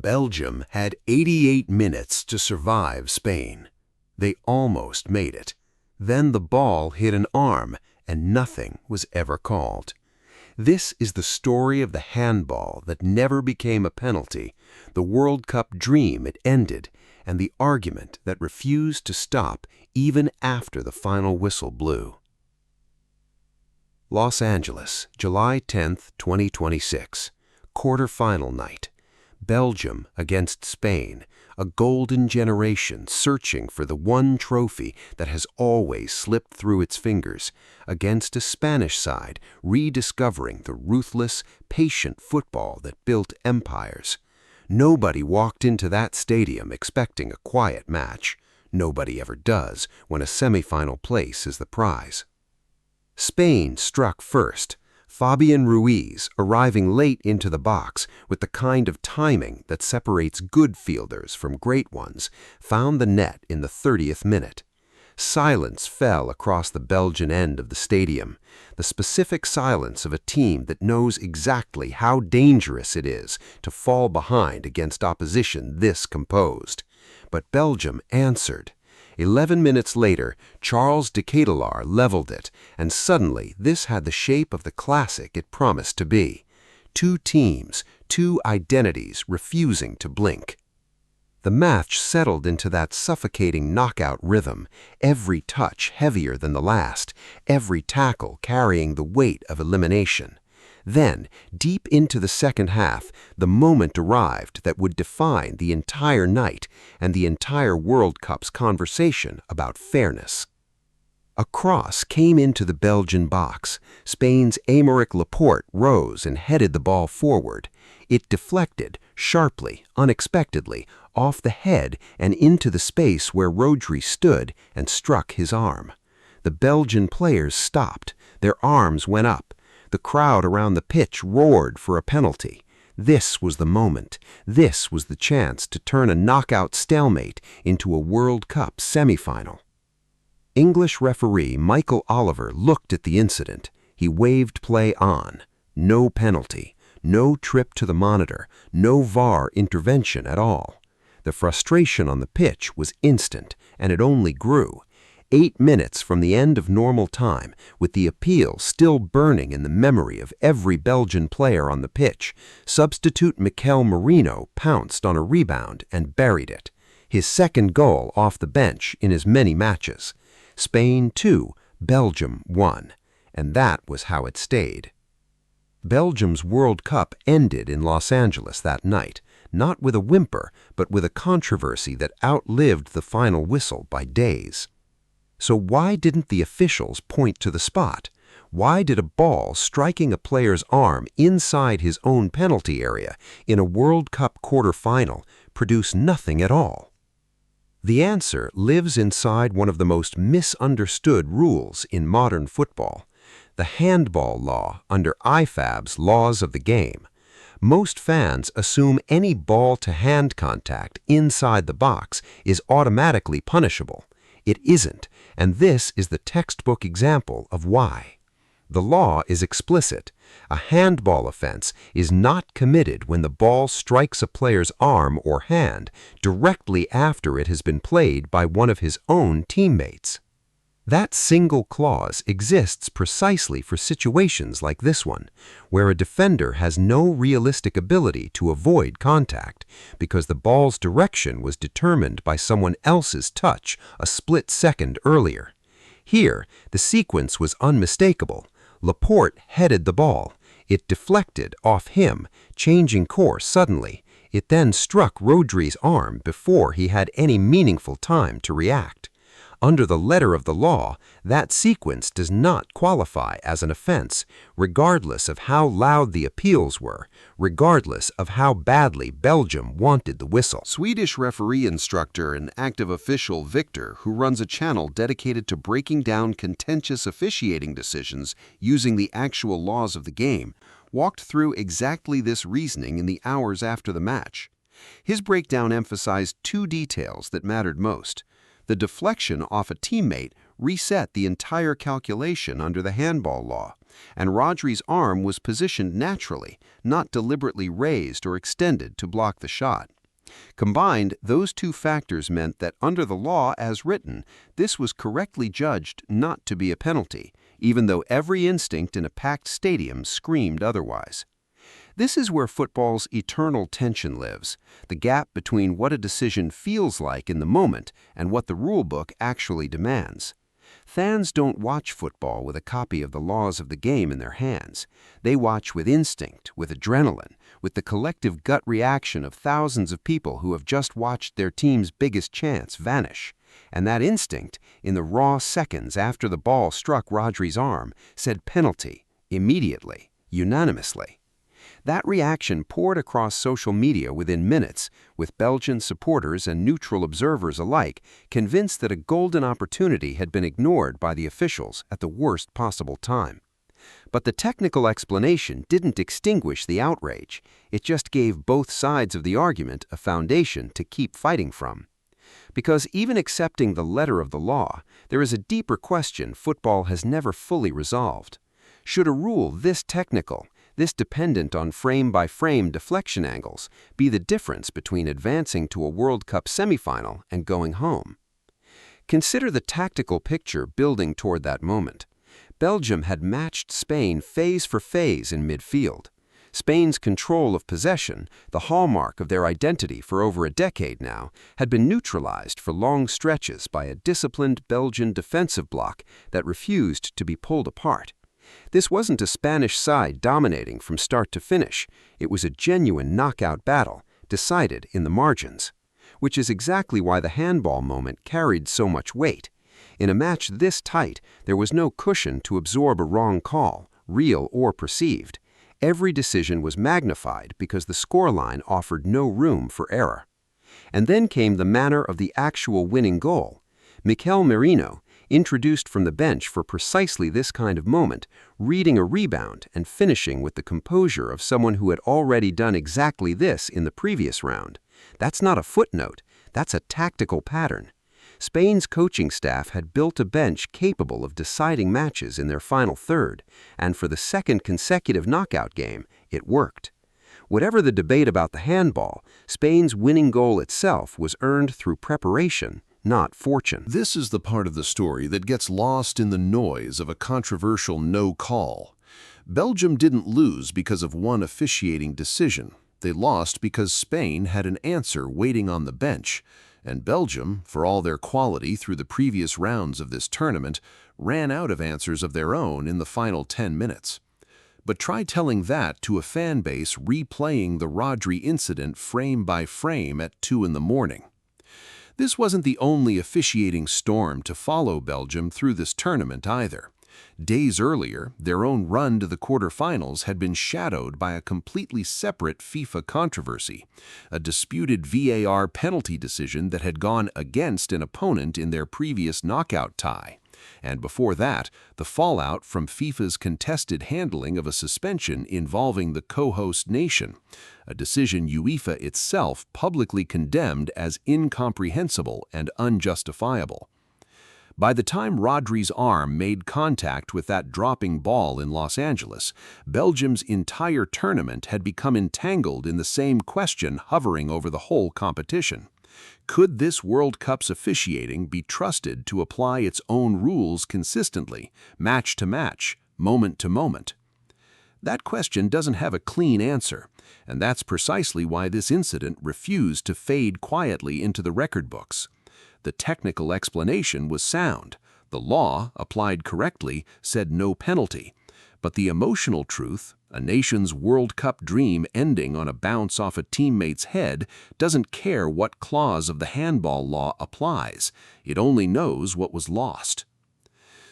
Belgium had 88 minutes to survive Spain. They almost made it. Then the ball hit an arm, and nothing was ever called. This is the story of the handball that never became a penalty, the World Cup dream it ended, and the argument that refused to stop even after the final whistle blew. Los Angeles, July 10, 2026. Quarter-final night. Belgium against Spain, a golden generation searching for the one trophy that has always slipped through its fingers, against a Spanish side rediscovering the ruthless, patient football that built empires. Nobody walked into that stadium expecting a quiet match. Nobody ever does when a semifinal place is the prize. Spain struck first. Fabian Ruiz, arriving late into the box with the kind of timing that separates good fielders from great ones, found the net in the 30th minute. Silence fell across the Belgian end of the stadium, the specific silence of a team that knows exactly how dangerous it is to fall behind against opposition this composed. But Belgium answered. 11 minutes later, Charles de Ketelaere leveled it, and suddenly this had the shape of the classic it promised to be. Two teams, two identities refusing to blink. The match settled into that suffocating knockout rhythm, every touch heavier than the last, every tackle carrying the weight of elimination. Then, deep into the second half, the moment arrived that would define the entire night and the entire World Cup's conversation about fairness. A cross came into the Belgian box. Spain's Aymeric Laporte rose and headed the ball forward. It deflected, sharply, unexpectedly, off the head and into the space where Rodri stood and struck his arm. The Belgian players stopped. Their arms went up. The crowd around the pitch roared for a penalty. This was the moment. This was the chance to turn a knockout stalemate into a World Cup semifinal. English referee Michael Oliver looked at the incident. He waved play on. No penalty. No trip to the monitor. No VAR intervention at all. The frustration on the pitch was instant, and it only grew. 8 minutes from the end of normal time, with the appeal still burning in the memory of every Belgian player on the pitch, substitute Mikel Merino pounced on a rebound and buried it. His second goal off the bench in as many matches. Spain 2, Belgium 1. And that was how it stayed. Belgium's World Cup ended in Los Angeles that night, not with a whimper, but with a controversy that outlived the final whistle by days. So why didn't the officials point to the spot? Why did a ball striking a player's arm inside his own penalty area in a World Cup quarterfinal produce nothing at all? The answer lives inside one of the most misunderstood rules in modern football, the handball law under IFAB's laws of the game. Most fans assume any ball-to-hand contact inside the box is automatically punishable. It isn't, and this is the textbook example of why. The law is explicit. A handball offense is not committed when the ball strikes a player's arm or hand directly after it has been played by one of his own teammates. That single clause exists precisely for situations like this one, where a defender has no realistic ability to avoid contact because the ball's direction was determined by someone else's touch a split second earlier. Here, the sequence was unmistakable. Laporte headed the ball. It deflected off him, changing course suddenly. It then struck Rodri's arm before he had any meaningful time to react. Under the letter of the law, that sequence does not qualify as an offense, regardless of how loud the appeals were, regardless of how badly Belgium wanted the whistle. Swedish referee instructor and active official Victor, who runs a channel dedicated to breaking down contentious officiating decisions using the actual laws of the game, walked through exactly this reasoning in the hours after the match. His breakdown emphasized two details that mattered most: the deflection off a teammate reset the entire calculation under the handball law, and Rodri's arm was positioned naturally, not deliberately raised or extended to block the shot. Combined, those two factors meant that under the law as written, this was correctly judged not to be a penalty, even though every instinct in a packed stadium screamed otherwise. This is where football's eternal tension lives, the gap between what a decision feels like in the moment and what the rulebook actually demands. Fans don't watch football with a copy of the laws of the game in their hands. They watch with instinct, with adrenaline, with the collective gut reaction of thousands of people who have just watched their team's biggest chance vanish. And that instinct, in the raw seconds after the ball struck Rodri's arm, said penalty, immediately, unanimously. That reaction poured across social media within minutes, with Belgian supporters and neutral observers alike convinced that a golden opportunity had been ignored by the officials at the worst possible time. But the technical explanation didn't extinguish the outrage. It just gave both sides of the argument a foundation to keep fighting from. Because even accepting the letter of the law, there is a deeper question football has never fully resolved. Should a rule this technical, this dependent on frame-by-frame deflection angles, be the difference between advancing to a World Cup semifinal and going home? Consider the tactical picture building toward that moment. Belgium had matched Spain phase for phase in midfield. Spain's control of possession, the hallmark of their identity for over a decade now, had been neutralized for long stretches by a disciplined Belgian defensive block that refused to be pulled apart. This wasn't a Spanish side dominating from start to finish. It was a genuine knockout battle, decided in the margins. Which is exactly why the handball moment carried so much weight. In a match this tight, there was no cushion to absorb a wrong call, real or perceived. Every decision was magnified because the scoreline offered no room for error. And then came the manner of the actual winning goal. Mikel Merino, introduced from the bench for precisely this kind of moment, reading a rebound and finishing with the composure of someone who had already done exactly this in the previous round. That's not a footnote, that's a tactical pattern. Spain's coaching staff had built a bench capable of deciding matches in their final third, and for the second consecutive knockout game, it worked. Whatever the debate about the handball, Spain's winning goal itself was earned through preparation, not fortune. This is the part of the story that gets lost in the noise of a controversial no call. Belgium didn't lose because of one officiating decision. They lost because Spain had an answer waiting on the bench, and Belgium, for all their quality through the previous rounds of this tournament, ran out of answers of their own in the final 10 minutes. But try telling that to a fan base replaying the Rodri incident frame by frame at 2 in the morning. This wasn't the only officiating storm to follow Belgium through this tournament either. Days earlier, their own run to the quarterfinals had been shadowed by a completely separate FIFA controversy, a disputed VAR penalty decision that had gone against an opponent in their previous knockout tie. And before that, the fallout from FIFA's contested handling of a suspension involving the co-host nation, a decision UEFA itself publicly condemned as incomprehensible and unjustifiable. By the time Rodri's arm made contact with that dropping ball in Los Angeles, Belgium's entire tournament had become entangled in the same question hovering over the whole competition. Could this World Cup's officiating be trusted to apply its own rules consistently, match to match, moment to moment? That question doesn't have a clean answer, and that's precisely why this incident refused to fade quietly into the record books. The technical explanation was sound. The law, applied correctly, said no penalty. But the emotional truth, a nation's World Cup dream ending on a bounce off a teammate's head, doesn't care what clause of the handball law applies. It only knows what was lost.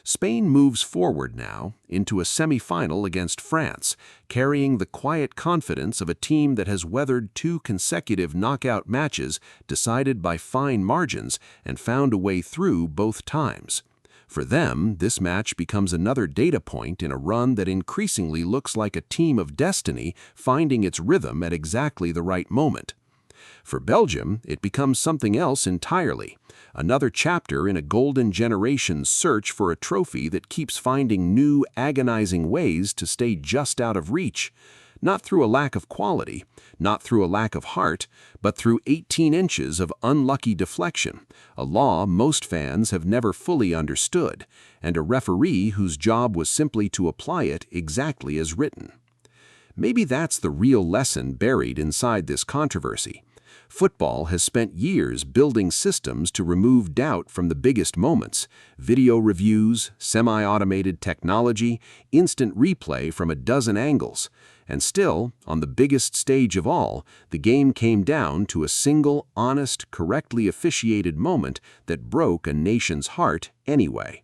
Spain moves forward now into a semi-final against France, carrying the quiet confidence of a team that has weathered 2 consecutive knockout matches decided by fine margins and found a way through both times. For them, this match becomes another data point in a run that increasingly looks like a team of destiny finding its rhythm at exactly the right moment. For Belgium, it becomes something else entirely. Another chapter in a golden generation's search for a trophy that keeps finding new, agonizing ways to stay just out of reach. Not through a lack of quality, not through a lack of heart, but through 18 inches of unlucky deflection, a law most fans have never fully understood, and a referee whose job was simply to apply it exactly as written. Maybe that's the real lesson buried inside this controversy. Football has spent years building systems to remove doubt from the biggest moments: video reviews, semi-automated technology, instant replay from a dozen angles. And still, on the biggest stage of all, the game came down to a single, honest, correctly officiated moment that broke a nation's heart anyway.